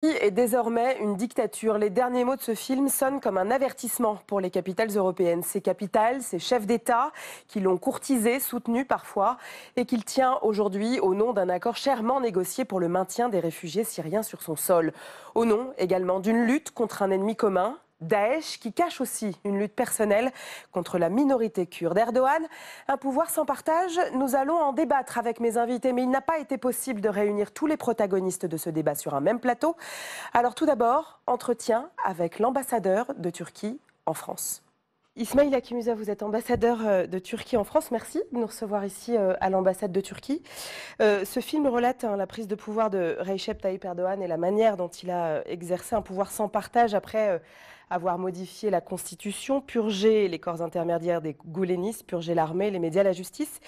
Est désormais une dictature. Les derniers mots de ce film sonnent comme un avertissement pour les capitales européennes. Ces capitales, ces chefs d'État qui l'ont courtisé, soutenu parfois, et qu'il tient aujourd'hui au nom d'un accord chèrement négocié pour le maintien des réfugiés syriens sur son sol. Au nom également d'une lutte contre un ennemi commun, Daesh, qui cache aussi une lutte personnelle contre la minorité kurde. Erdogan, un pouvoir sans partage, nous allons en débattre avec mes invités, mais il n'a pas été possible de réunir tous les protagonistes de ce débat sur un même plateau. Alors tout d'abord, entretien avec l'ambassadeur de Turquie en France. Ismail Akimuza, vous êtes ambassadeur de Turquie en France. Merci de nous recevoir ici à l'ambassade de Turquie. Ce film relate la prise de pouvoir de Recep Tayyip Erdogan et la manière dont il a exercé un pouvoir sans partage après avoir modifié la constitution, purgé les corps intermédiaires des goulénistes, purgé l'armée, les médias, la justice.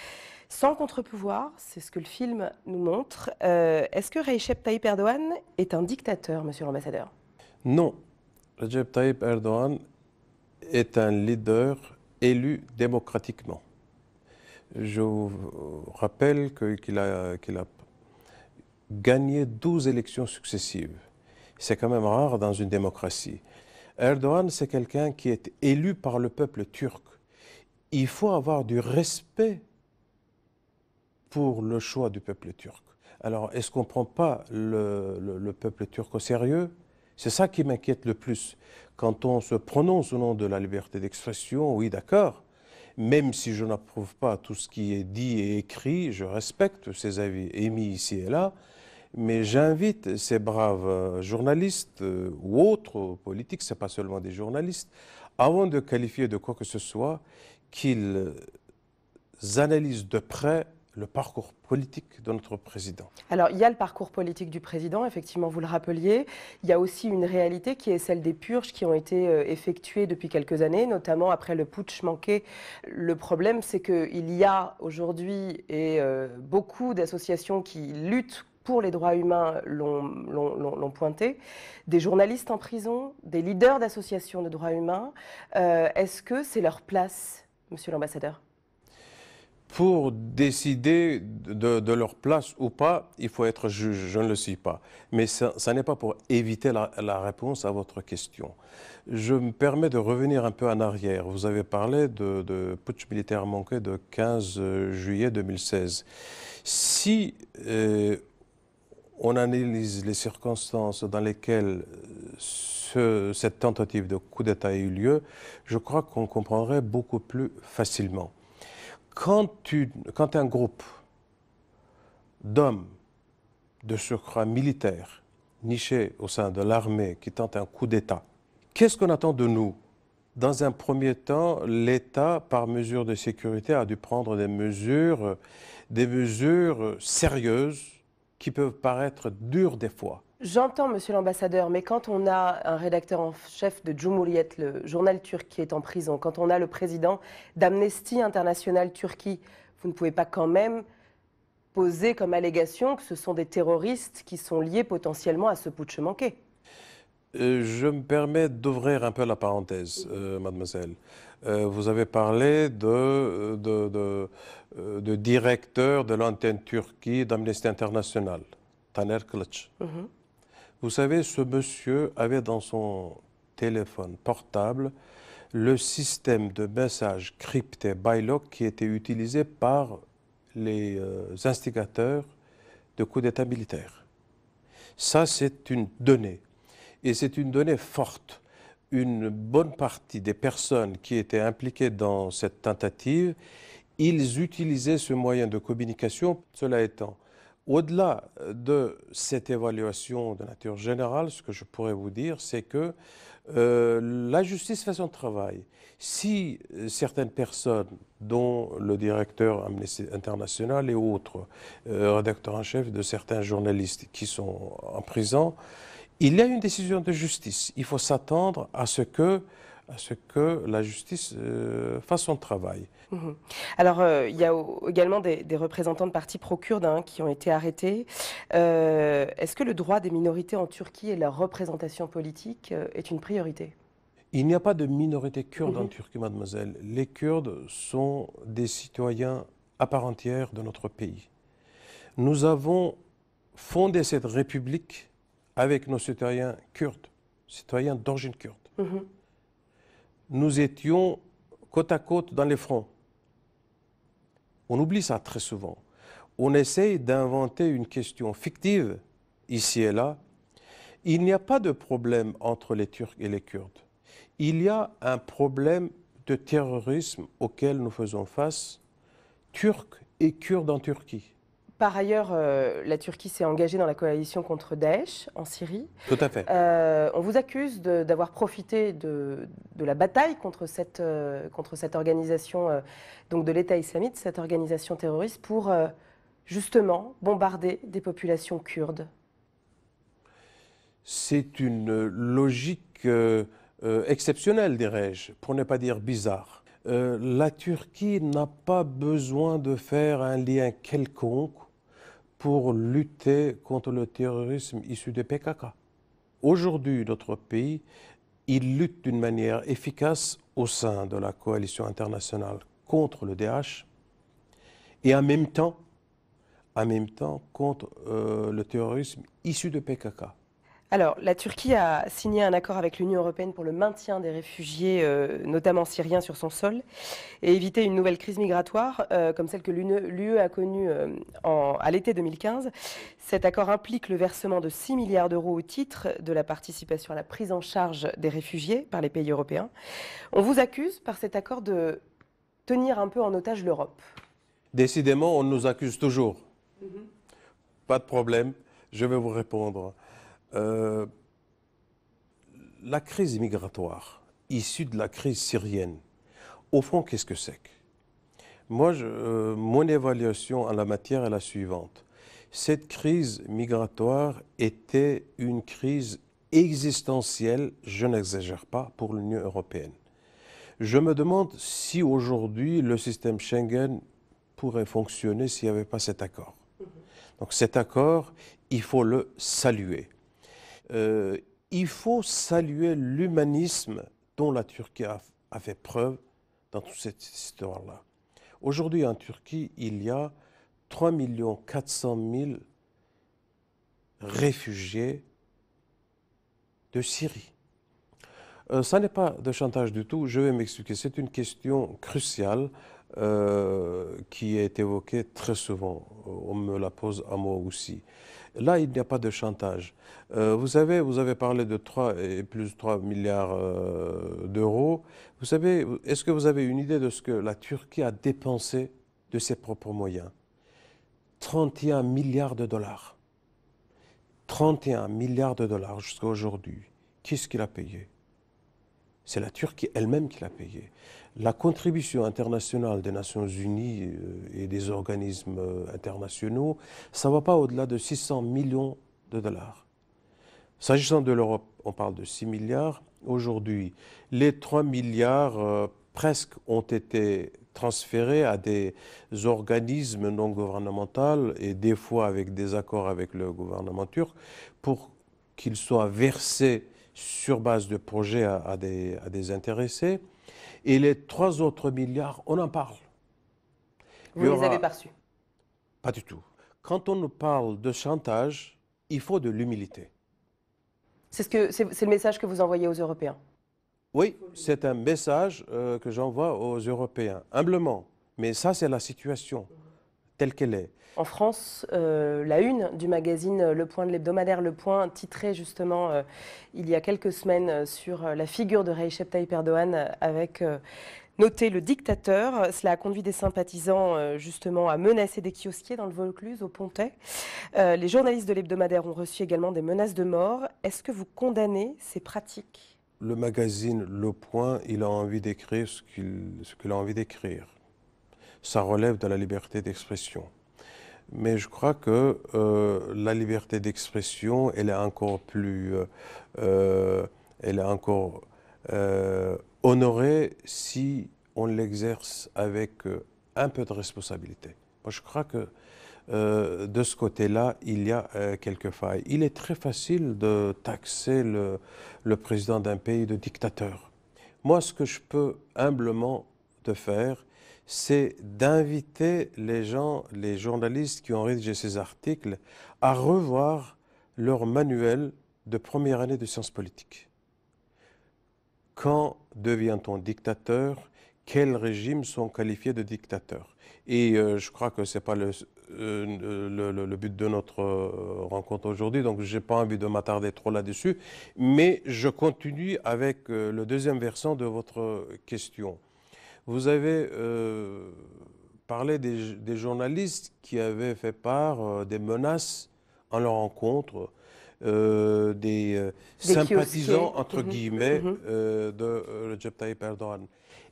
Sans contre-pouvoir, c'est ce que le film nous montre. Est-ce que Recep Tayyip Erdogan est un dictateur, monsieur l'ambassadeur? Non, Recep Tayyip Erdogan est un leader élu démocratiquement. Je vous rappelle qu'il a gagné 12 élections successives. C'est quand même rare dans une démocratie. Erdogan, c'est quelqu'un qui est élu par le peuple turc. Il faut avoir du respect pour le choix du peuple turc. Alors, est-ce qu'on ne prend pas le peuple turc au sérieux? C'est ça qui m'inquiète le plus. Quand on se prononce au nom de la liberté d'expression, oui, d'accord, même si je n'approuve pas tout ce qui est dit et écrit, je respecte ces avis émis ici et là, mais j'invite ces braves journalistes ou autres politiques, ce n'est pas seulement des journalistes, avant de qualifier de quoi que ce soit, qu'ils analysent de près le parcours politique de notre président. Alors, il y a le parcours politique du président, effectivement, vous le rappeliez. Il y a aussi une réalité qui est celle des purges qui ont été effectuées depuis quelques années, notamment après le putsch manqué. Le problème, c'est qu'il y a aujourd'hui beaucoup d'associations qui luttent pour les droits humains l'ont pointé, des journalistes en prison, des leaders d'associations de droits humains. Est-ce que c'est leur place, monsieur l'ambassadeur? Pour décider de leur place ou pas, il faut être juge, je ne le suis pas. Mais ça n'est pas pour éviter la réponse à votre question. Je me permets de revenir un peu en arrière. Vous avez parlé de putsch militaire manqué de 15 juillet 2016. Si on analyse les circonstances dans lesquelles cette tentative de coup d'État a eu lieu, je crois qu'on comprendrait beaucoup plus facilement. Quand un groupe d'hommes de surcroît militaires nichés au sein de l'armée qui tente un coup d'État, qu'est-ce qu'on attend de nous? Dans un premier temps, l'État, par mesure de sécurité, a dû prendre des mesures sérieuses qui peuvent paraître dures des fois. J'entends, monsieur l'ambassadeur, mais quand on a un rédacteur en chef de Cumhuriyet, le journal turc, qui est en prison, quand on a le président d'Amnesty International Turquie, vous ne pouvez pas quand même poser comme allégation que ce sont des terroristes qui sont liés potentiellement à ce putsch manqué. Je me permets d'ouvrir un peu la parenthèse, mademoiselle. Vous avez parlé de directeur de l'antenne Turquie d'Amnesty International, Taner Kılıç. Vous savez, ce monsieur avait dans son téléphone portable le système de messages cryptés Bylock qui était utilisé par les instigateurs de coups d'État militaires. Ça, c'est une donnée. Et c'est une donnée forte. Une bonne partie des personnes qui étaient impliquées dans cette tentative, ils utilisaient ce moyen de communication. Cela étant, au-delà de cette évaluation de nature générale, ce que je pourrais vous dire, c'est que la justice fait son travail. Si certaines personnes, dont le directeur Amnesty International et autres rédacteurs en chef de certains journalistes qui sont en prison, il y a une décision de justice. Il faut s'attendre à ce que la justice fasse son travail. Alors, il y a également des représentants de partis pro-kurdes qui ont été arrêtés. Est-ce que le droit des minorités en Turquie et leur représentation politique est une priorité? Il n'y a pas de minorité kurde en Turquie, mademoiselle. Les Kurdes sont des citoyens à part entière de notre pays. Nous avons fondé cette république avec nos citoyens kurdes, citoyens d'origine kurde. Mhm. Nous étions côte à côte dans les fronts. On oublie ça très souvent. On essaye d'inventer une question fictive, ici et là. Il n'y a pas de problème entre les Turcs et les Kurdes. Il y a un problème de terrorisme auquel nous faisons face, Turcs et Kurdes en Turquie. Par ailleurs, la Turquie s'est engagée dans la coalition contre Daesh en Syrie. Tout à fait. On vous accuse d'avoir profité de la bataille contre cette organisation, donc de l'État islamique, cette organisation terroriste, pour justement bombarder des populations kurdes. C'est une logique exceptionnelle, dirais-je, pour ne pas dire bizarre. La Turquie n'a pas besoin de faire un lien quelconque pour lutter contre le terrorisme issu des PKK. Aujourd'hui, notre pays, il lutte d'une manière efficace au sein de la coalition internationale contre le Daesh et en même temps contre le terrorisme issu de PKK. Alors, la Turquie a signé un accord avec l'Union européenne pour le maintien des réfugiés, notamment syriens, sur son sol et éviter une nouvelle crise migratoire comme celle que l'UE a connue à l'été 2015. Cet accord implique le versement de 6 milliards d'euros au titre de la participation à la prise en charge des réfugiés par les pays européens. On vous accuse par cet accord de tenir un peu en otage l'Europe. Décidément, on nous accuse toujours. Pas de problème, je vais vous répondre. La crise migratoire issue de la crise syrienne, au fond, qu'est-ce que c'est? Moi, mon évaluation en la matière est la suivante. Cette crise migratoire était une crise existentielle, je n'exagère pas, pour l'Union européenne. Je me demande si aujourd'hui le système Schengen pourrait fonctionner s'il n'y avait pas cet accord. Donc cet accord, il faut le saluer. Il faut saluer l'humanisme dont la Turquie a fait preuve dans toute cette histoire-là. Aujourd'hui, en Turquie, il y a 3 400 000 réfugiés de Syrie. Ça n'est pas de chantage du tout, je vais m'expliquer. C'est une question cruciale qui est évoquée très souvent. On me la pose à moi aussi. Là, il n'y a pas de chantage. Vous avez parlé de 3 et plus de 3 milliards d'euros. Vous savez, est-ce que vous avez une idée de ce que la Turquie a dépensé de ses propres moyens? 31 milliards de dollars. 31 milliards de dollars jusqu'à aujourd'hui. Qui est-ce qui l'a payé? C'est la Turquie elle-même qui l'a payé. La contribution internationale des Nations Unies et des organismes internationaux, ça ne va pas au-delà de 600 millions de dollars. S'agissant de l'Europe, on parle de 6 milliards. Aujourd'hui, les 3 milliards presque ont été transférés à des organismes non gouvernementaux et des fois avec des accords avec le gouvernement turc pour qu'ils soient versés sur base de projets à des intéressés. Et les 3 autres milliards, on en parle. Vous ne les avez pas reçus? Pas du tout. Quand on nous parle de chantage, il faut de l'humilité. C'est le message que vous envoyez aux Européens? Oui, c'est un message que j'envoie aux Européens, humblement. Mais ça, c'est la situation telle qu'elle est. En France, la une du magazine Le Point de l'hebdomadaire Le Point titrait justement il y a quelques semaines sur la figure de Recep Tayyip Erdogan avec noté le dictateur. Cela a conduit des sympathisants justement à menacer des kiosquiers dans le Vaucluse, au Pontet. Les journalistes de l'hebdomadaire ont reçu également des menaces de mort. Est-ce que vous condamnez ces pratiques? Le magazine Le Point, il a envie d'écrire ce qu'il a envie d'écrire. Ça relève de la liberté d'expression. Mais je crois que la liberté d'expression, elle est encore plus, honorée si on l'exerce avec un peu de responsabilité. Moi, je crois que de ce côté-là, il y a quelques failles. Il est très facile de taxer le président d'un pays de dictateur. Moi, ce que je peux humblement te faire, c'est d'inviter les gens, les journalistes qui ont rédigé ces articles, à revoir leur manuel de première année de sciences politiques. Quand devient-on dictateur? Quels régimes sont qualifiés de dictateurs? Et je crois que ce n'est pas le but de notre rencontre aujourd'hui, donc je n'ai pas envie de m'attarder trop là-dessus. Mais je continue avec le deuxième versant de votre question. Vous avez parlé des journalistes qui avaient fait part des menaces en leur rencontre, des sympathisants, entre guillemets, de Recep Tayyip Erdogan.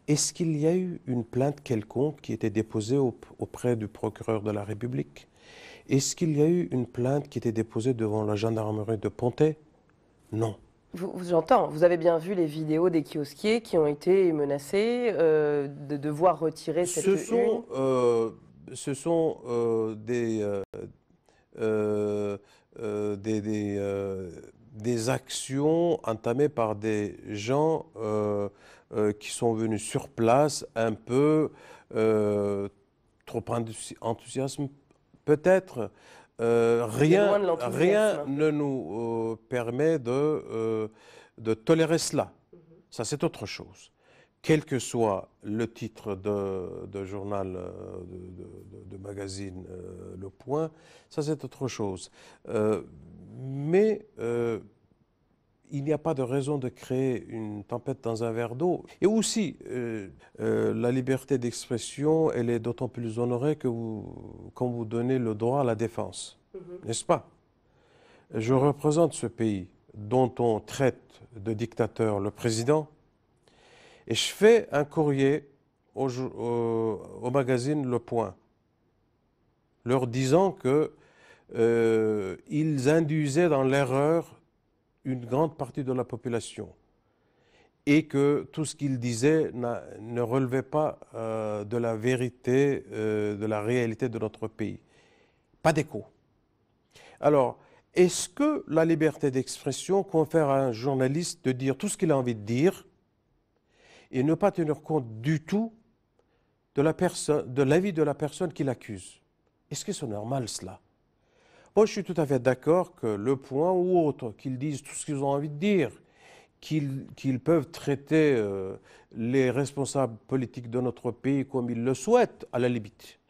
Est-ce qu'il y a eu une plainte quelconque qui était déposée auprès du procureur de la République? Est-ce qu'il y a eu une plainte qui était déposée devant la gendarmerie de Pontet? Non. J'entends, vous avez bien vu les vidéos des kiosquiers qui ont été menacés de devoir retirer cette une. Ce sont des actions entamées par des gens qui sont venus sur place un peu trop enthousiasme peut-être. Rien ne nous permet de tolérer cela. Ça, c'est autre chose. Quel que soit le titre de journal, de magazine Le Point, ça, c'est autre chose. Mais il n'y a pas de raison de créer une tempête dans un verre d'eau. Et aussi, la liberté d'expression, elle est d'autant plus honorée que quand vous donnez le droit à la défense, n'est-ce pas? Je représente ce pays dont on traite de dictateur le président, et je fais un courrier au magazine Le Point, leur disant qu'ils induisaient dans l'erreur une grande partie de la population et que tout ce qu'ils disaient ne relevait pas de la vérité, de la réalité de notre pays. Pas d'écho. Alors, est-ce que la liberté d'expression confère à un journaliste de dire tout ce qu'il a envie de dire et ne pas tenir compte du tout de l'avis de la personne qui l'accuse? Est-ce que c'est normal cela? Moi, je suis tout à fait d'accord que Le Point ou autres, qu'ils disent tout ce qu'ils ont envie de dire, qu'ils peuvent traiter les responsables politiques de notre pays comme ils le souhaitent, à la limite.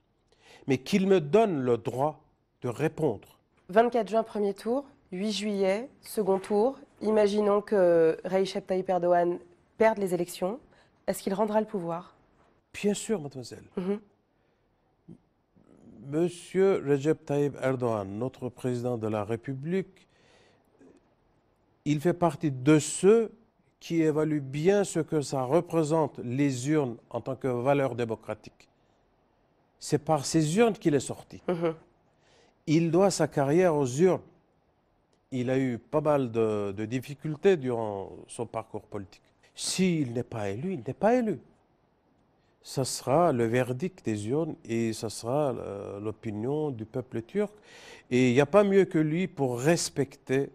Mais qu'ils me donnent le droit de répondre. 24 juin, premier tour, 8 juillet, second tour. Imaginons que Recep Tayyip Erdogan perde les élections. Est-ce qu'il rendra le pouvoir? Bien sûr, mademoiselle. Monsieur Recep Tayyip Erdogan, notre président de la République, il fait partie de ceux qui évaluent bien ce que ça représente, les urnes, en tant que valeur démocratique. C'est par ces urnes qu'il est sorti. Il doit sa carrière aux urnes. Il a eu pas mal de difficultés durant son parcours politique. S'il n'est pas élu, il n'est pas élu. Ça sera le verdict des urnes et ça sera l'opinion du peuple turc. Et il n'y a pas mieux que lui pour respecter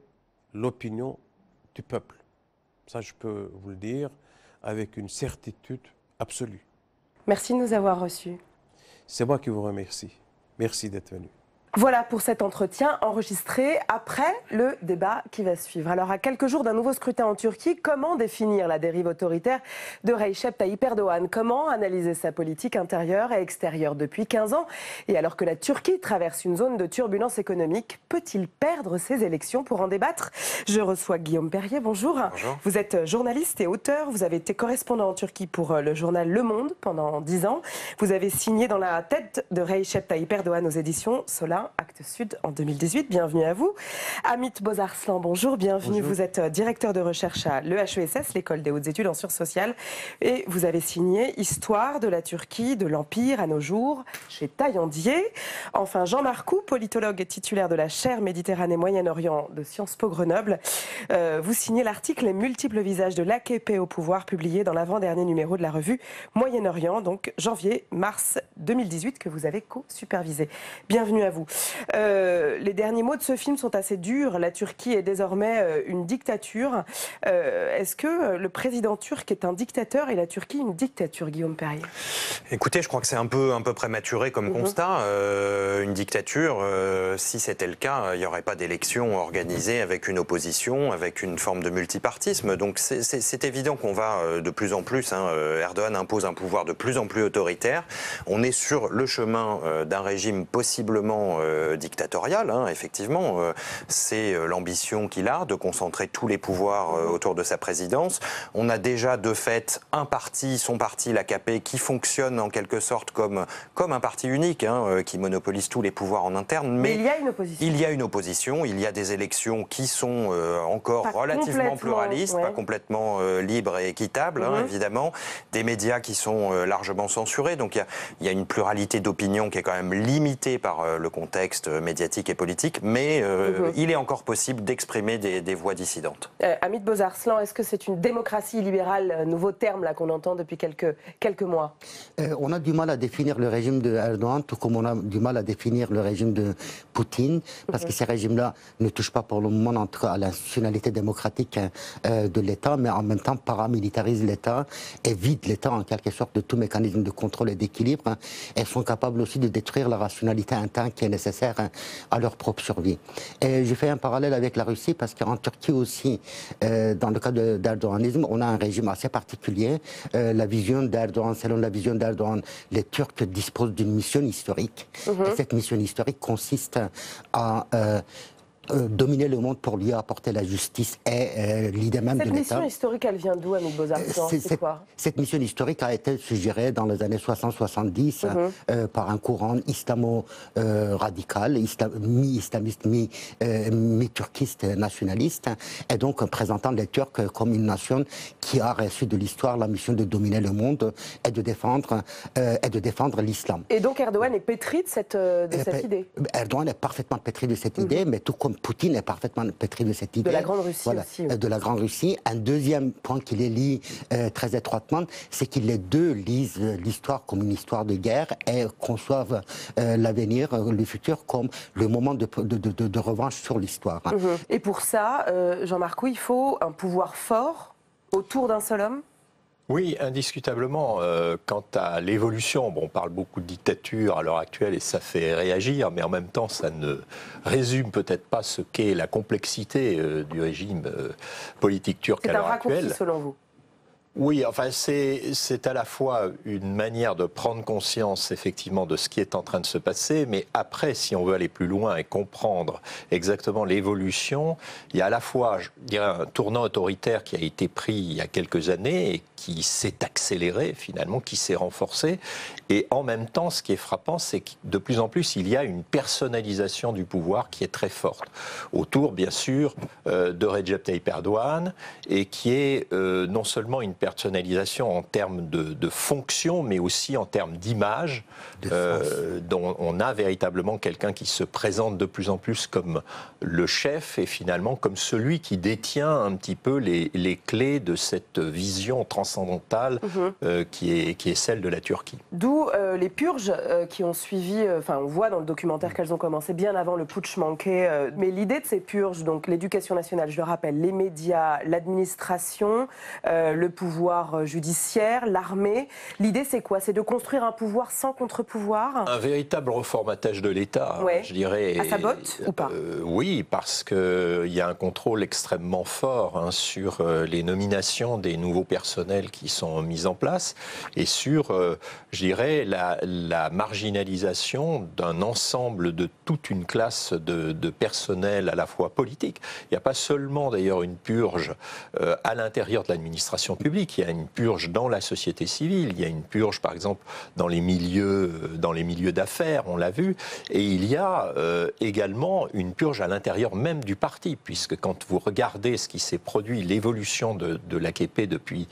l'opinion du peuple. Ça, je peux vous le dire avec une certitude absolue. Merci de nous avoir reçus. C'est moi qui vous remercie. Merci d'être venu. Voilà pour cet entretien enregistré après le débat qui va suivre. Alors, à quelques jours d'un nouveau scrutin en Turquie, comment définir la dérive autoritaire de Recep Tayyip Erdogan? Comment analyser sa politique intérieure et extérieure depuis 15 ans? Et alors que la Turquie traverse une zone de turbulence économique, peut-il perdre ses élections? Pour en débattre, je reçois Guillaume Perrier. Bonjour. Bonjour. Vous êtes journaliste et auteur. Vous avez été correspondant en Turquie pour le journal Le Monde pendant 10 ans. Vous avez signé dans la tête de Recep Tayyip Erdogan aux éditions Solin, Actes Sud en 2018. Bienvenue à vous. Amit Bozarslan, bonjour, bienvenue. Bonjour. Vous êtes directeur de recherche à l'EHESS, l'École des hautes études en sciences sociales, et vous avez signé Histoire de la Turquie, de l'Empire à nos jours, chez Taillandier. Enfin, Jean Marcoux, politologue et titulaire de la chaire Méditerranée-Moyen-Orient de Sciences Po Grenoble. Vous signez l'article Les multiples visages de l'AKP au pouvoir, publié dans l'avant-dernier numéro de la revue Moyen-Orient, donc janvier-mars 2018, que vous avez co-supervisé. Bienvenue à vous. Les derniers mots de ce film sont assez durs. La Turquie est désormais une dictature. Est-ce que le président turc est un dictateur et la Turquie une dictature, Guillaume Perrier? Écoutez, je crois que c'est un peu prématuré comme constat. Une dictature, si c'était le cas, il n'y aurait pas d'élection organisée avec une opposition, avec une forme de multipartisme. Donc c'est évident qu'on va de plus en plus, Erdogan impose un pouvoir de plus en plus autoritaire. On est sur le chemin d'un régime possiblement dictatorial, effectivement. C'est l'ambition qu'il a de concentrer tous les pouvoirs autour de sa présidence. On a déjà de fait un parti, son parti, l'AKP, qui fonctionne en quelque sorte comme un parti unique, qui monopolise tous les pouvoirs en interne. Mais il y a une opposition. Il y a une opposition, il y a des élections qui sont encore pas relativement pluralistes, pas complètement libres et équitables, évidemment. Des médias qui sont largement censurés, donc il y a une pluralité d'opinion qui est quand même limitée par le contexte médiatique et politique, mais il est encore possible d'exprimer des voix dissidentes. Hamid Bozarrslan, est-ce que c'est une démocratie libérale, nouveau terme là qu'on entend depuis quelques mois? On a du mal à définir le régime de Erdogan, tout comme on a du mal à définir le régime de Poutine, parce que ces régimes-là ne touchent pas pour le moment, en tout cas, à l'institutionnalité démocratique de l'État, mais en même temps paramilitarisent l'État et vident l'État en quelque sorte de tout mécanisme de contrôle et d'équilibre. Elles sont capables aussi de détruire la rationalité interne qui est nécessaire à leur propre survie. Et je fais un parallèle avec la Russie parce qu'en Turquie aussi, dans le cas d'Erdoganisme, on a un régime assez particulier. La vision d'Erdogan, selon la vision d'Erdogan, les Turcs disposent d'une mission historique. Et cette mission historique consiste à dominer le monde pour lui apporter la justice et l'idée même de l'État. Cette mission historique, elle vient d'où, Hamid Bozarrslan? C'est quoi? Cette mission historique a été suggérée dans les années 60-70 par un courant islamo-radical, mi-islamiste, mi-turquiste nationaliste, et donc présentant les Turcs comme une nation qui a reçu de l'histoire la mission de dominer le monde et de défendre l'islam. Et donc Erdogan est pétri de cette idée? Erdogan est parfaitement pétri de cette idée, mais tout comme Poutine est parfaitement pétri de cette idée. De la Grande Russie aussi. De la Grande Russie. Un deuxième point qui les lie très étroitement, c'est qu'ils les deux lisent l'histoire comme une histoire de guerre et conçoivent l'avenir, le futur, comme le moment de revanche sur l'histoire. Et pour ça, Jean-Marc, il faut un pouvoir fort autour d'un seul homme? Oui, indiscutablement. Quant à l'évolution, on parle beaucoup de dictature à l'heure actuelle et ça fait réagir, mais en même temps, ça ne résume peut-être pas ce qu'est la complexité du régime politique turc à l'heure actuelle. C'est un raccourci selon vous? Oui, enfin, c'est à la fois une manière de prendre conscience, effectivement, de ce qui est en train de se passer, mais après, si on veut aller plus loin et comprendre exactement l'évolution, il y a à la fois, je dirais, un tournant autoritaire qui a été pris il y a quelques années et qui s'est accéléré, finalement, qui s'est renforcé. Et en même temps, ce qui est frappant, c'est que de plus en plus, il y a une personnalisation du pouvoir qui est très forte. Autour, bien sûr, de Recep Tayyip Erdogan, et qui est non seulement une personnalisation en termes de fonction, mais aussi en termes d'image, dont on a véritablement quelqu'un qui se présente de plus en plus comme le chef et finalement comme celui qui détient un petit peu les clés de cette vision transcendantale qui est celle de la Turquie. D'où les purges qui ont suivi, on voit dans le documentaire qu'elles ont commencé bien avant le putsch manqué, mais l'idée de ces purges, donc l'éducation nationale, je le rappelle, les médias, l'administration, le pouvoir judiciaire, l'armée. L'idée, c'est quoi? C'est de construire un pouvoir sans contre-pouvoir? Un véritable reformatage de l'État, je dirais. À sa botte ou pas? Oui, parce qu'il y a un contrôle extrêmement fort sur les nominations des nouveaux personnels qui sont mis en place et sur, je dirais, la marginalisation d'un ensemble de toute une classe de personnel à la fois politique. Il n'y a pas seulement d'ailleurs une purge à l'intérieur de l'administration publique, il y a une purge dans la société civile, il y a une purge par exemple dans les milieux d'affaires, on l'a vu, et il y a également une purge à l'intérieur même du parti, puisque quand vous regardez ce qui s'est produit, l'évolution de l'AKP depuis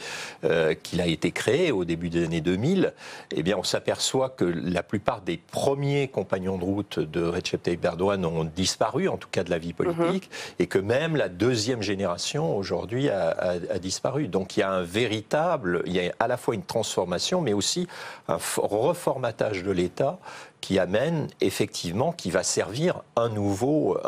qu'il a été créé au début des années 2000, eh bien on s'aperçoit que la plupart des premiers compagnons de route de Recep Tayyip Erdogan ont disparu, en tout cas de la vie politique, et que même la deuxième génération aujourd'hui a disparu. Donc il y a il y a à la fois une transformation, mais aussi un reformatage de l'État qui amène effectivement, qui va servir un nouveau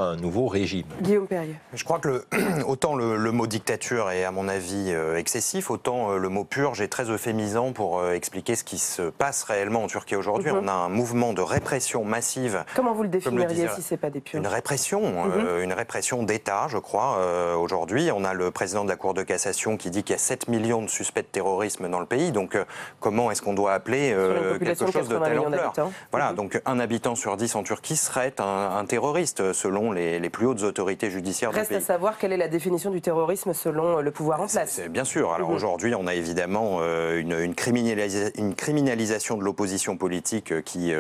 régime. Guillaume Perrier. Je crois que autant le mot dictature est à mon avis excessif, autant le mot purge est très euphémisant pour expliquer ce qui se passe réellement en Turquie aujourd'hui. On a un mouvement de répression massive. Comment vous le définiriez si c'est pas des purges? Une répression d'État, je crois, aujourd'hui. On a le président de la Cour de cassation qui dit qu'il y a 7 millions de suspects de terrorisme dans le pays. Donc comment est-ce qu'on doit appeler quelque chose de telle ampleur? Voilà, donc un habitant sur 10 en Turquie serait un terroriste, selon les plus hautes autorités judiciaires du pays. Reste à savoir quelle est la définition du terrorisme selon le pouvoir en place. Bien sûr. Alors aujourd'hui, on a évidemment une criminalisation de l'opposition politique qui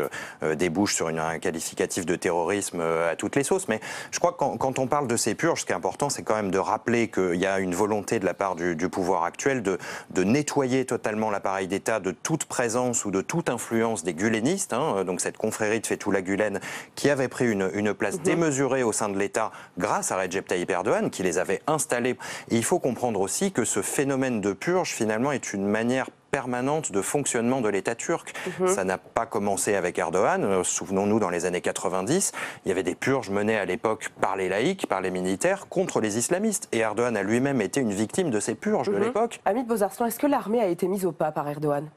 débouche sur un qualificatif de terrorisme à toutes les sauces. Mais je crois que quand on parle de ces purges, ce qui est important, c'est quand même de rappeler qu'il y a une volonté de la part du pouvoir actuel de nettoyer totalement l'appareil d'État de toute présence ou de toute influence des gulenistes, donc cette confrérie de Fethullah Gülen qui avait pris une place démesurée au sein de l'État grâce à Recep Tayyip Erdogan qui les avait installés. Et il faut comprendre aussi que ce phénomène de purge finalement est une manière permanente de fonctionnement de l'État turc. Ça n'a pas commencé avec Erdogan. Souvenons-nous, dans les années 90, il y avait des purges menées à l'époque par les laïcs, par les militaires, contre les islamistes. Et Erdogan a lui-même été une victime de ces purges de l'époque. Hamid Bozarsan, est-ce que l'armée a été mise au pas par Erdogan?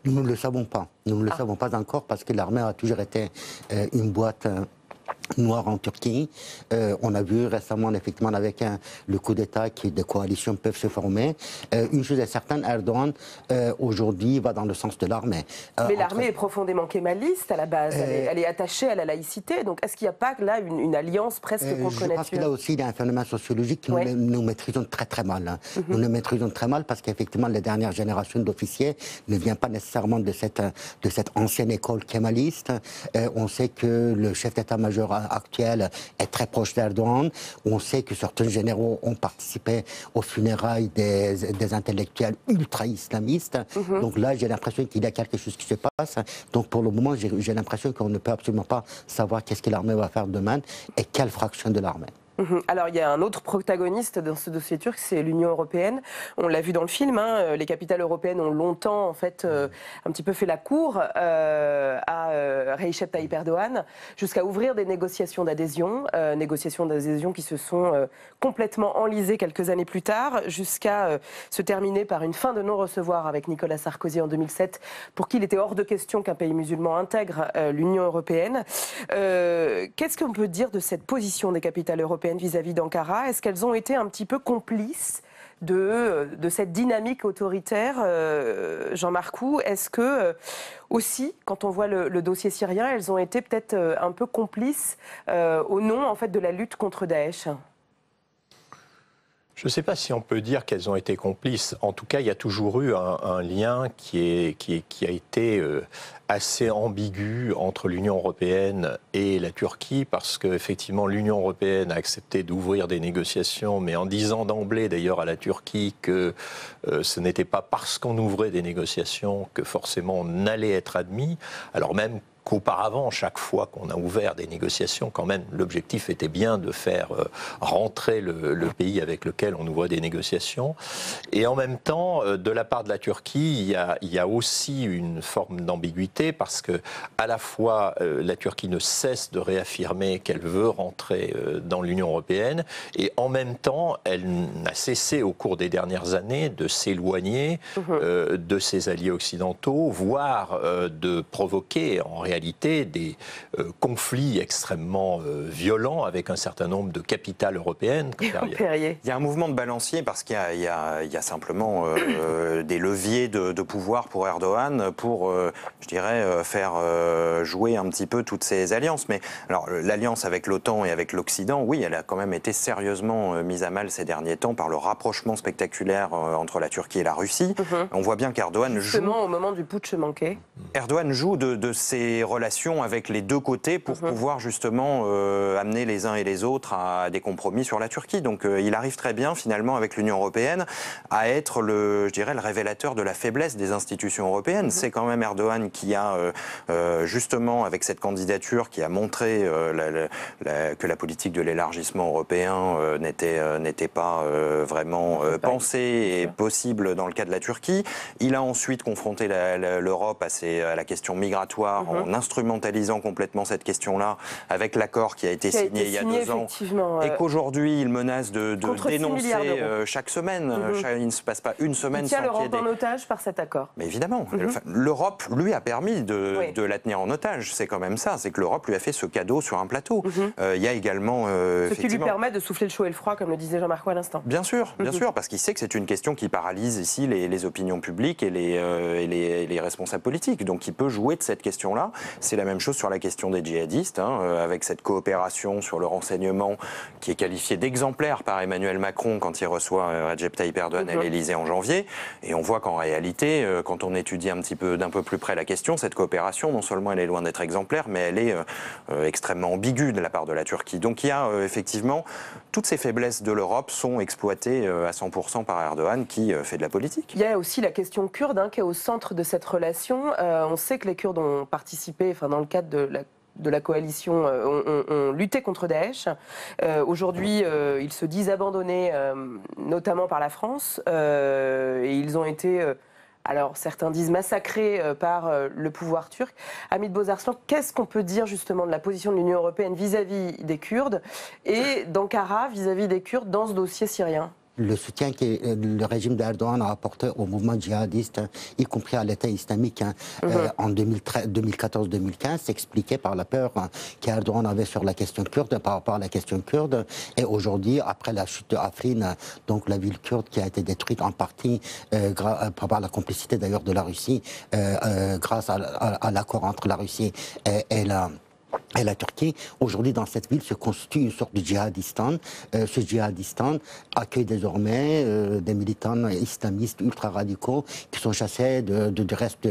Nous ne le savons pas. Nous ne le savons pas encore parce que l'armée a toujours été une boîte noire en Turquie. On a vu récemment, effectivement, avec le coup d'État, que des coalitions peuvent se former. Une chose est certaine, Erdogan, aujourd'hui, va dans le sens de l'armée. Mais l'armée est profondément kémaliste à la base. Elle est attachée à la laïcité. Donc, est-ce qu'il n'y a pas là une alliance presque contre nature? Je pense que là aussi, il y a un phénomène sociologique que nous maîtrisons très très mal. Nous le maîtrisons très mal parce qu'effectivement, les dernières générations d'officiers ne viennent pas nécessairement de cette ancienne école kémaliste. On sait que le chef d'état-major actuel est très proche d'Erdogan. On sait que certains généraux ont participé aux funérailles des intellectuels ultra-islamistes. Donc là, j'ai l'impression qu'il y a quelque chose qui se passe. Donc pour le moment, j'ai l'impression qu'on ne peut absolument pas savoir qu'est-ce que l'armée va faire demain et quelle fraction de l'armée. Alors il y a un autre protagoniste dans ce dossier turc, c'est l'Union européenne. On l'a vu dans le film, les capitales européennes ont longtemps en fait un petit peu fait la cour à Recep Tayyip Erdogan jusqu'à ouvrir des négociations d'adhésion qui se sont complètement enlisées quelques années plus tard, jusqu'à se terminer par une fin de non-recevoir avec Nicolas Sarkozy en 2007, pour qui il était hors de question qu'un pays musulman intègre l'Union européenne. Qu'est-ce qu'on peut dire de cette position des capitales européennes vis-à-vis d'Ankara? Est-ce qu'elles ont été un petit peu complices de cette dynamique autoritaire, Jean-Marc Hou? Est-ce que, aussi, quand on voit le dossier syrien, elles ont été peut-être un peu complices au nom en fait, de la lutte contre Daesh? Je ne sais pas si on peut dire qu'elles ont été complices. En tout cas, il y a toujours eu un lien qui a été assez ambigu entre l'Union européenne et la Turquie, parce qu'effectivement, l'Union européenne a accepté d'ouvrir des négociations, mais en disant d'emblée d'ailleurs à la Turquie que ce n'était pas parce qu'on ouvrait des négociations que forcément on allait être admis, alors même qu'auparavant, chaque fois qu'on a ouvert des négociations, quand même, l'objectif était bien de faire rentrer le pays avec lequel on ouvrait des négociations. Et en même temps, de la part de la Turquie, il y a aussi une forme d'ambiguïté, parce que à la fois, la Turquie ne cesse de réaffirmer qu'elle veut rentrer dans l'Union européenne, et en même temps, elle n'a cessé au cours des dernières années de s'éloigner de ses alliés occidentaux, voire de provoquer en réalité des conflits extrêmement violents avec un certain nombre de capitales européennes. Il y a un mouvement de balancier parce qu'il y a simplement des leviers de pouvoir pour Erdogan pour, je dirais, faire jouer un petit peu toutes ces alliances. Mais alors, l'alliance avec l'OTAN et avec l'Occident, oui, elle a quand même été sérieusement mise à mal ces derniers temps par le rapprochement spectaculaire entre la Turquie et la Russie. On voit bien qu'Erdogan joue... Justement, au moment du putsch manqué. Erdogan joue de ces relations avec les deux côtés pour pouvoir justement amener les uns et les autres à des compromis sur la Turquie. Donc il arrive très bien finalement avec l'Union européenne à être le révélateur de la faiblesse des institutions européennes. C'est quand même Erdogan qui a justement avec cette candidature qui a montré que la politique de l'élargissement européen n'était pas vraiment pensée et possible dans le cas de la Turquie. Il a ensuite confronté l'Europe à la question migratoire en instrumentalisant complètement cette question-là avec l'accord qui a été signé il y a 2 ans et qu'aujourd'hui il menace de dénoncer chaque semaine. Il ne se passe pas une semaine sans qu'il y ait l'Europe en otage par cet accord. Mais évidemment, l'Europe lui a permis de la tenir en otage. C'est quand même ça, c'est que l'Europe lui a fait ce cadeau sur un plateau. Il y a également ce qui lui permet de souffler le chaud et le froid, comme le disait Jean-Marc à l'instant. Bien sûr, parce qu'il sait que c'est une question qui paralyse ici les opinions publiques et les responsables politiques. Donc il peut jouer de cette question-là. C'est la même chose sur la question des djihadistes, avec cette coopération sur le renseignement qui est qualifiée d'exemplaire par Emmanuel Macron quand il reçoit Recep Tayyip Erdogan à l'Élysée en janvier. Et on voit qu'en réalité, quand on étudie d'un peu plus près la question, cette coopération, non seulement elle est loin d'être exemplaire, mais elle est extrêmement ambiguë de la part de la Turquie. Donc il y a effectivement toutes ces faiblesses de l'Europe sont exploitées à 100% par Erdogan qui fait de la politique. Il y a aussi la question kurde qui est au centre de cette relation. On sait que les Kurdes ont participé, dans le cadre de la coalition, ont lutté contre Daesh. Aujourd'hui, ils se disent abandonnés, notamment par la France, et ils ont été... alors, certains disent massacrés par le pouvoir turc. Hamid Bozarslan, qu'est-ce qu'on peut dire justement de la position de l'Union européenne vis-à-vis des Kurdes et d'Ankara vis-à-vis des Kurdes dans ce dossier syrien ? Le soutien que le régime d'Erdogan a apporté au mouvement djihadiste, y compris à l'État islamique, en 2014-2015, s'expliquait par la peur qu'Erdogan avait sur la question kurde par rapport à la question kurde. Et aujourd'hui, après la chute de Afrin, donc la ville kurde qui a été détruite en partie par la complicité d'ailleurs de la Russie, grâce à l'accord entre la Russie et la Turquie, aujourd'hui dans cette ville se constitue une sorte de djihadistan. Ce djihadistan accueille désormais des militants islamistes ultra-radicaux qui sont chassés du reste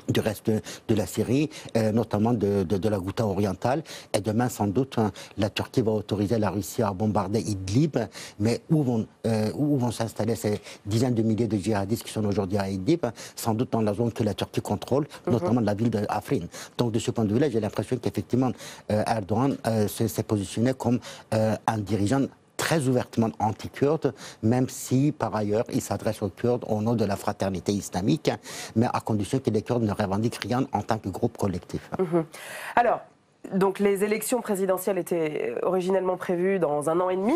de la Syrie, notamment de la Ghouta orientale. Et demain, sans doute, la Turquie va autoriser la Russie à bombarder Idlib. Mais où vont s'installer ces dizaines de milliers de djihadistes qui sont aujourd'hui à Idlib? Sans doute dans la zone que la Turquie contrôle, notamment la ville d'Afrin. Donc de ce point de vue-là, j'ai l'impression qu'effectivement, Erdogan s'est positionné comme un dirigeant très ouvertement anti-kurde, même si, par ailleurs, il s'adresse aux Kurdes au nom de la fraternité islamique, mais à condition que les Kurdes ne revendiquent rien en tant que groupe collectif. Alors, donc les élections présidentielles étaient originellement prévues dans 1 an et demi,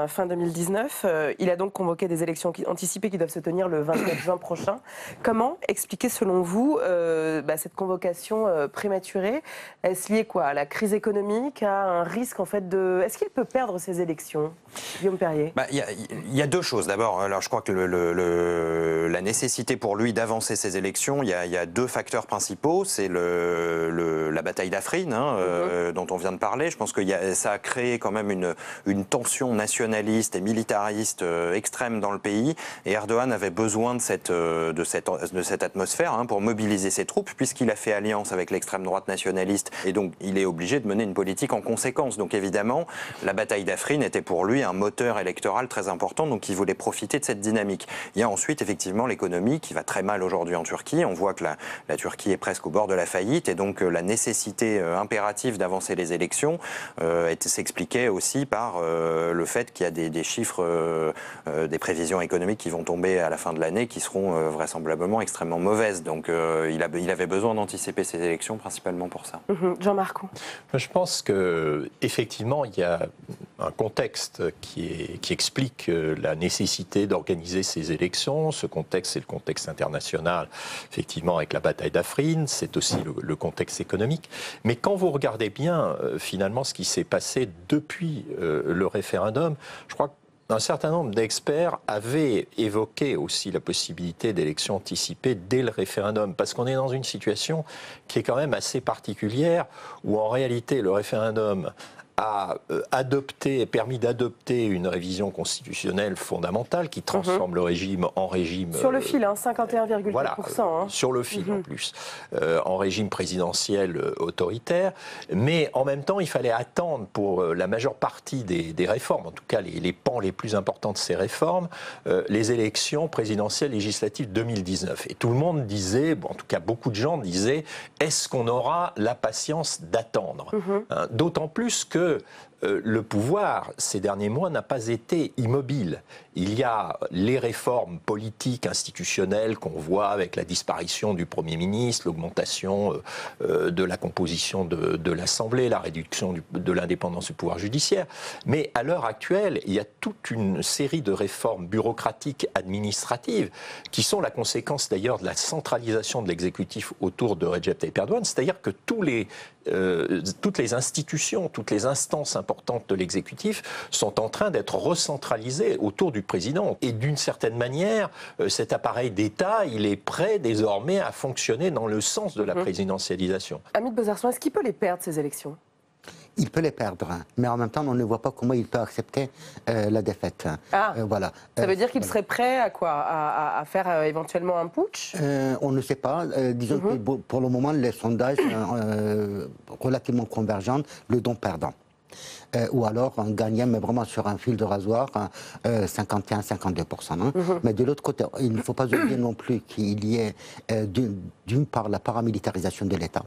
fin 2019. Il a donc convoqué des élections anticipées qui doivent se tenir le 24 juin prochain. Comment expliquer, selon vous, cette convocation prématurée? Est-ce lié à la crise économique, à un risque en fait de... Est-ce qu'il peut perdre ces élections, Guillaume Perrier? Il y a 2 choses. D'abord, alors je crois que la nécessité pour lui d'avancer ces élections, il y a 2 facteurs principaux. C'est la bataille d'Afrin, dont on vient de parler. Je pense que ça a créé quand même une tension nationaliste et militariste extrême dans le pays. Et Erdogan avait besoin de cette atmosphère pour mobiliser ses troupes, puisqu'il a fait alliance avec l'extrême droite nationaliste. Et donc, il est obligé de mener une politique en conséquence. Donc, évidemment, la bataille d'Afrin était pour lui un moteur électoral très important. Donc, il voulait profiter de cette dynamique. Il y a ensuite, effectivement, l'économie qui va très mal aujourd'hui en Turquie. On voit que la Turquie est presque au bord de la faillite. Et donc, la nécessité impérative d'avancer les élections s'expliquait aussi par le fait qu'il y a des chiffres, des prévisions économiques qui vont tomber à la fin de l'année qui seront vraisemblablement extrêmement mauvaises. Donc il avait besoin d'anticiper ces élections principalement pour ça. Jean-Marc. Je pense qu'effectivement, il y a un contexte qui explique la nécessité d'organiser ces élections. Ce contexte, c'est le contexte international, effectivement, avec la bataille d'Afrin. C'est aussi le contexte économique. Mais quand vous regardez bien, finalement, ce qui s'est passé depuis le référendum, je crois qu'un certain nombre d'experts avaient évoqué aussi la possibilité d'élections anticipées dès le référendum, parce qu'on est dans une situation qui est quand même assez particulière, où en réalité le référendum a permis d'adopter une révision constitutionnelle fondamentale qui transforme le régime en régime... Sur le fil, 51,4%. Voilà, sur le fil en plus, en régime présidentiel autoritaire. Mais en même temps, il fallait attendre pour la majeure partie des réformes, en tout cas les pans les plus importants de ces réformes, les élections présidentielles législatives 2019. Et tout le monde disait, en tout cas beaucoup de gens disaient, est-ce qu'on aura la patience d'attendre? D'autant plus que le pouvoir, ces derniers mois, n'a pas été immobile. Il y a les réformes politiques, institutionnelles qu'on voit avec la disparition du Premier ministre, l'augmentation de la composition de l'Assemblée, la réduction de l'indépendance du pouvoir judiciaire. Mais à l'heure actuelle, il y a toute une série de réformes bureaucratiques, administratives, qui sont la conséquence d'ailleurs de la centralisation de l'exécutif autour de Recep Tayyip Erdogan. C'est-à-dire que toutes les institutions, toutes les instances importantes de l'exécutif sont en train d'être recentralisées autour du président. Et d'une certaine manière, cet appareil d'État, il est prêt désormais à fonctionner dans le sens de la présidentialisation. Hamid Bozarsoun, est-ce qu'il peut les perdre, ces élections ? Il peut les perdre, mais en même temps, on ne voit pas comment il peut accepter la défaite. Voilà. Ça veut dire qu'il serait prêt à quoi ? À faire éventuellement un putsch ? On ne sait pas. Disons que pour le moment, les sondages relativement convergents le donnent perdant. Ou alors un gagnant, mais vraiment sur un fil de rasoir, 51-52%. Hein. Mais de l'autre côté, il ne faut pas oublier non plus qu'il y ait d'une part la paramilitarisation de l'État,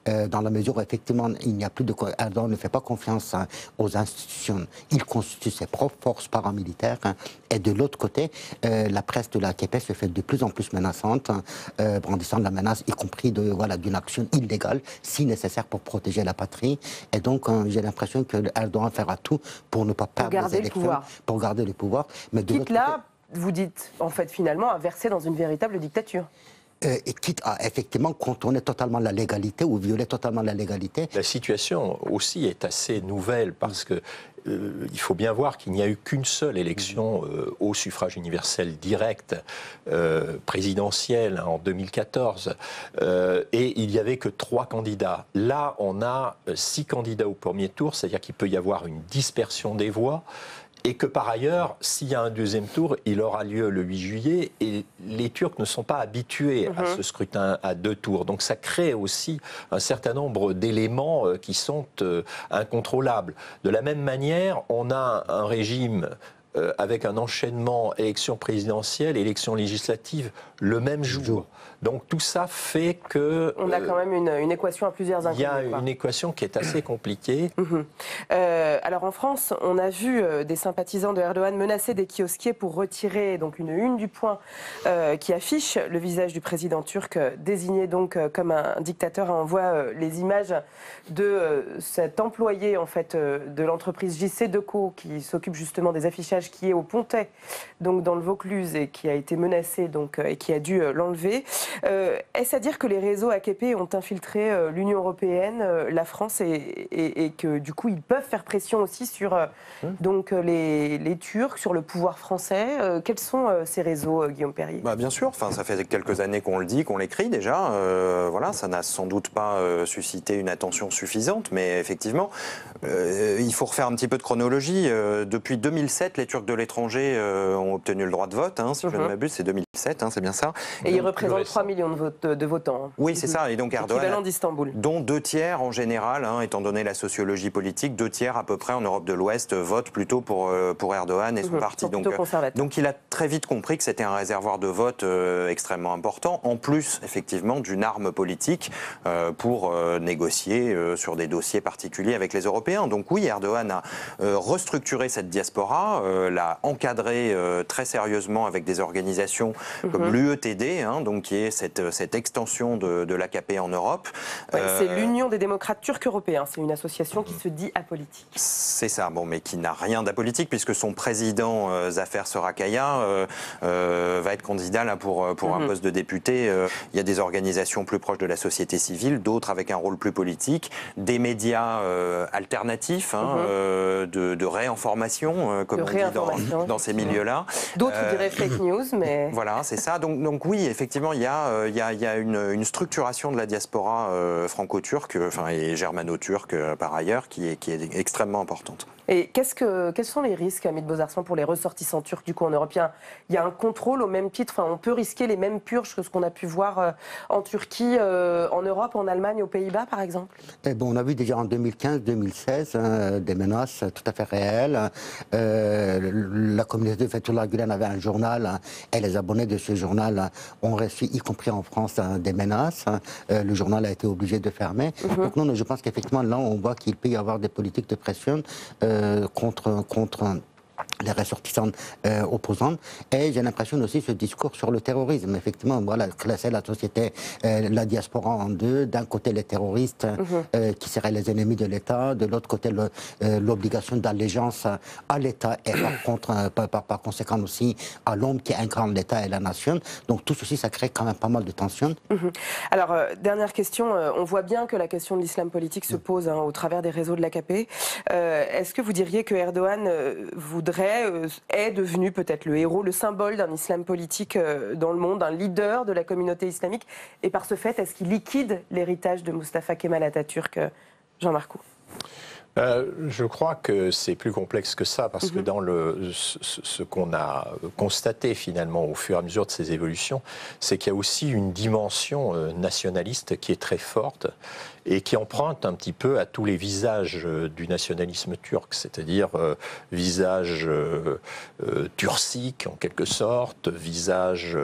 dans la mesure où effectivement il n'y a plus de... Erdogan ne fait pas confiance aux institutions, il constitue ses propres forces paramilitaires, et de l'autre côté, la presse de l'AKP se fait de plus en plus menaçante, brandissant la menace, y compris d'une action illégale, si nécessaire pour protéger la patrie. Et donc j'ai l'impression que Erdogan fera tout pour ne pas perdre les élections, pour garder le pouvoir. Mais de quitte là, vous dites, en fait, finalement, à verser dans une véritable dictature. Et quitte à effectivement contourner totalement la légalité ou violer totalement la légalité. La situation aussi est assez nouvelle parce que il faut bien voir qu'il n'y a eu qu'une seule élection au suffrage universel direct présidentielle en 2014 et il n'y avait que 3 candidats. Là, on a 6 candidats au premier tour, c'est-à-dire qu'il peut y avoir une dispersion des voix. Et que par ailleurs, s'il y a un deuxième tour, il aura lieu le 8 juillet et les Turcs ne sont pas habitués à ce scrutin à 2 tours. Donc ça crée aussi un certain nombre d'éléments qui sont incontrôlables. De la même manière, on a un régime avec un enchaînement élection présidentielle, élection législative le même jour. Donc tout ça fait que... On a quand même une équation à plusieurs inconnues. Il y a une équation qui est assez compliquée. Alors en France, on a vu des sympathisants de Erdogan menacer des kiosquiers pour retirer donc une une du Point qui affiche le visage du président turc désigné donc comme un dictateur. On voit les images de cet employé en fait de l'entreprise JC Deco qui s'occupe justement des affichages, qui est au Pontet, donc dans le Vaucluse, et qui a été menacé donc et qui a dû l'enlever. Est-ce à dire que les réseaux AKP ont infiltré l'Union européenne, la France, et que du coup ils peuvent faire pression aussi sur donc les Turcs, sur le pouvoir français? Quels sont ces réseaux, Guillaume Perrier? Bien sûr, enfin, ça fait quelques années qu'on le dit, qu'on l'écrit déjà. Voilà, ça n'a sans doute pas suscité une attention suffisante, mais effectivement, il faut refaire un petit peu de chronologie. Depuis 2007, les Turcs de l'étranger ont obtenu le droit de vote, si je ne m'abuse, c'est 2007, c'est bien ça. Et ils représentent 3 millions de votants. Oui, c'est ça. Et donc Erdogan, d'Istanbul, dont 2 tiers en général, étant donné la sociologie politique, 2 tiers à peu près en Europe de l'Ouest votent plutôt pour Erdogan et son parti. Donc il a très vite compris que c'était un réservoir de vote extrêmement important, en plus effectivement d'une arme politique pour négocier sur des dossiers particuliers avec les Européens. Donc oui, Erdogan a restructuré cette diaspora, l'a encadrée très sérieusement avec des organisations comme l'UETD, donc qui est cette extension de l'AKP en Europe. C'est l'Union des démocrates turcs européens, c'est une association qui se dit apolitique. C'est ça, mais qui n'a rien d'apolitique puisque son président Zafer Sarakaya va être candidat là, pour un poste de député. Il y a des organisations plus proches de la société civile, d'autres avec un rôle plus politique, des médias alternatifs, de réinformation, comme on dit dans ces milieux-là. D'autres diraient fake news, mais... Voilà, c'est ça. Donc oui, effectivement, il y a une structuration de la diaspora franco-turque, et germano-turque par ailleurs, qui est extrêmement importante. Et quels sont les risques, Hamid Bozarslan, pour les ressortissants turcs du coup en Europe? Il y a un contrôle au même titre, enfin, on peut risquer les mêmes purges que ce qu'on a pu voir en Turquie, en Europe, en Allemagne, aux Pays-Bas par exemple? On a vu déjà en 2015-2016 des menaces tout à fait réelles. La communauté de Fethullah Gülen avait un journal et les abonnés de ce journal ont reçu, y compris en France, des menaces. Le journal a été obligé de fermer. Donc non, je pense qu'effectivement là on voit qu'il peut y avoir des politiques de pression contre les ressortissants opposants. Et j'ai l'impression aussi ce discours sur le terrorisme. Effectivement, voilà, classer la société, la diaspora en deux. D'un côté, les terroristes qui seraient les ennemis de l'État. De l'autre côté, l'obligation d'allégeance à l'État et par conséquent aussi à l'homme qui incarne l'État et la nation. Donc tout ceci, ça crée quand même pas mal de tensions. Alors, dernière question. On voit bien que la question de l'islam politique se pose au travers des réseaux de l'AKP. Est-ce que vous diriez que Erdogan est devenu peut-être le héros, le symbole d'un islam politique dans le monde, un leader de la communauté islamique? Et par ce fait, est-ce qu'il liquide l'héritage de Mustafa Kemal Atatürk, Jean-Marc Roux? Je crois que c'est plus complexe que ça, parce que dans ce qu'on a constaté finalement au fur et à mesure de ces évolutions, c'est qu'il y a aussi une dimension nationaliste qui est très forte et qui emprunte un petit peu à tous les visages du nationalisme turc, c'est-à-dire visage turcique en quelque sorte, visage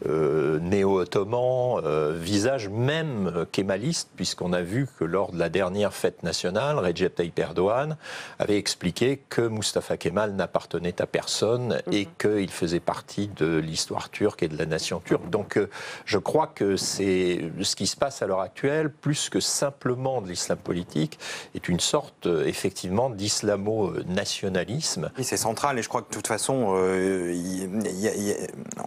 néo-ottoman, visage même kémaliste, puisqu'on a vu que lors de la dernière fête nationale, Recep Tayyip Erdogan avait expliqué que Mustafa Kemal n'appartenait à personne et qu'il faisait partie de l'histoire turque et de la nation turque. Donc je crois que c'est ce qui se passe à l'heure actuelle, plus que simplement de l'islam politique, est une sorte effectivement d'islamo-nationalisme. Oui, c'est central et je crois que de toute façon,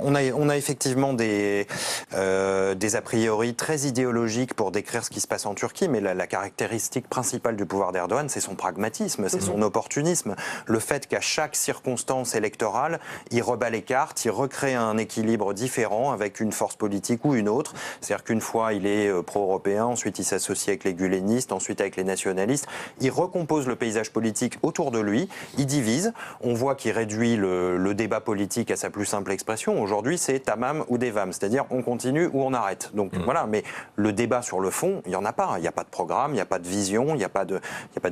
on a effectivement des a priori très idéologiques pour décrire ce qui se passe en Turquie, mais la caractéristique principale du pouvoir d'Erdogan, c'est son pragmatisme, c'est son opportunisme. Le fait qu'à chaque circonstance électorale, il rebat les cartes, il recrée un équilibre différent avec une force politique ou une autre. C'est-à-dire qu'une fois, il est pro-européen, ensuite il s'associe avec les gulenistes, ensuite avec les nationalistes. Il recompose le paysage politique autour de lui, il divise. On voit qu'il réduit le débat politique à sa plus simple expression. Aujourd'hui, c'est tamam ou devam, c'est-à-dire on continue ou on arrête. Donc voilà, mais le débat sur le fond, il n'y en a pas. Il n'y a pas de programme, il n'y a pas de vision, il n'y a pas de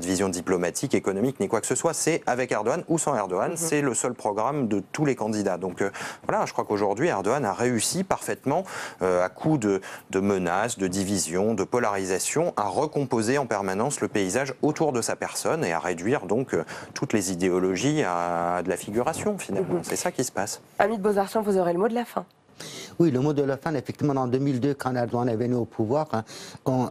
vision diplomatique, économique, ni quoi que ce soit. C'est avec Erdogan ou sans Erdogan, c'est le seul programme de tous les candidats. Donc voilà, je crois qu'aujourd'hui, Erdogan a réussi parfaitement, à coup de menaces, de divisions, de polarisation, à recomposer en permanence le paysage autour de sa personne et à réduire donc toutes les idéologies à de la figuration, finalement. C'est ça qui se passe. Hamid Bozarslan, vous aurez le mot de la fin. Oui, le mot de la fin, effectivement, en 2002, quand Erdogan est venu au pouvoir, on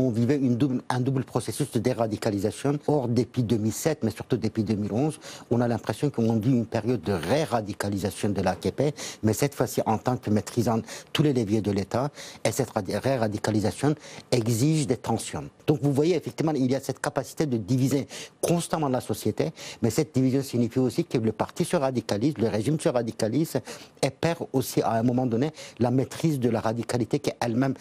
vivait un double processus de déradicalisation. Or, depuis 2007, mais surtout depuis 2011, on a l'impression qu'on vit une période de ré-radicalisation de l'AKP, mais cette fois-ci en tant que maîtrisant tous les leviers de l'État, et cette ré-radicalisation exige des tensions. Donc vous voyez, effectivement, il y a cette capacité de diviser constamment la société, mais cette division signifie aussi que le parti se radicalise, le régime se radicalise, et perd aussi à un moment donné la maîtrise de la radicalité qu'elle-même,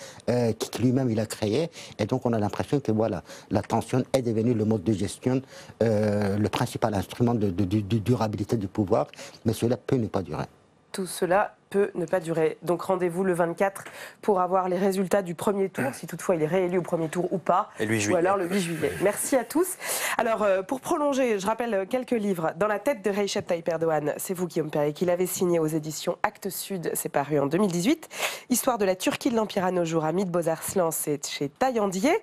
qui lui-même il a créée. Et donc on a l'impression que voilà, la tension est devenue le mode de gestion, le principal instrument de durabilité du pouvoir, mais cela peut ne pas durer. Tout cela peut ne pas durer. Donc rendez-vous le 24 pour avoir les résultats du premier tour, si toutefois il est réélu au premier tour ou pas, ou alors le 8 juillet. Merci à tous. Alors pour prolonger, je rappelle quelques livres. Dans la tête de Recep Tayyip Erdogan, c'est vous Guillaume Perret qui l'avez signé aux éditions Actes Sud, c'est paru en 2018. Histoire de la Turquie de l'Empire à nos jours, Hamid Bozarslan, c'est chez Taillandier.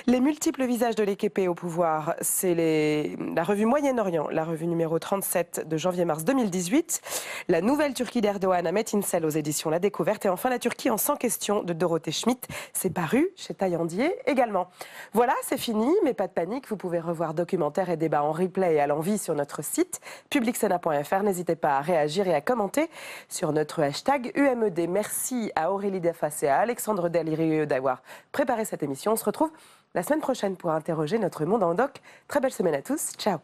Les multiples visages de l'AKP au pouvoir, c'est la revue Moyen-Orient, la revue numéro 37 de janvier-mars 2018. La nouvelle Turquie d'Erdogan à Metinçel aux éditions La Découverte. Et enfin, La Turquie en 100 questions de Dorothée Schmidt. C'est paru chez Taillandier également. Voilà, c'est fini, mais pas de panique. Vous pouvez revoir documentaires et débats en replay et à l'envie sur notre site publicsena.fr. N'hésitez pas à réagir et à commenter sur notre hashtag UMED. Merci à Aurélie Dafas et à Alexandre Delirieux d'avoir préparé cette émission. On se retrouve la semaine prochaine pour interroger notre monde en doc. Très belle semaine à tous. Ciao.